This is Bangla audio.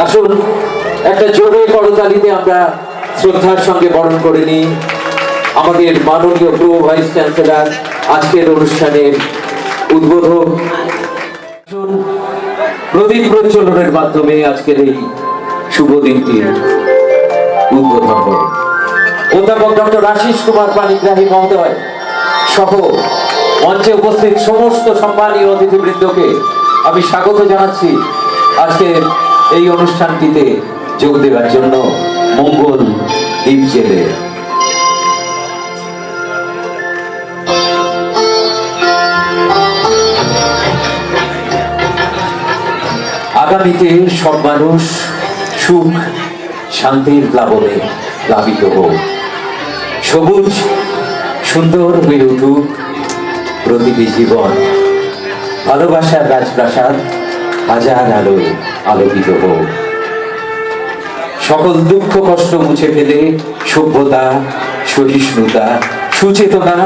আসুন একটা জোরে করতালিতে আমরা শ্রদ্ধার সঙ্গে বরণ করে নিই আমাদের মাননীয় প্রো ভাইস চ্যান্সেলর আজকের অনুষ্ঠানের উদ্বোধক। প্রদীপ প্রজ্বলনের মাধ্যমে আজকের এই শুভ দিনটি উদ্বোধন হবে। অধ্যাপক ডক্টর আশিস কুমার পানিগ্রাহী মহোদয় সহ মঞ্চে উপস্থিত সমস্ত সম্মানীয় অতিথিবৃন্দকে আমি স্বাগত জানাচ্ছি আজকের এই অনুষ্ঠানটিতে যোগ দেওয়ার জন্য মঙ্গল দ্বীপ জেলে। আগামীতে সব মানুষ সুখ শান্তির প্লাবনে প্লাবিত হোক, সবুজ সুন্দর হয়ে উঠুক প্রতিটি জীবন, ভালোবাসার রাজপ্রাসাদ হাজার আলোয় আলোকিত হোক, সকল দুঃখ কষ্ট মুছে ফেলে সভ্যতা সহিষ্ণুতা সুচেতনা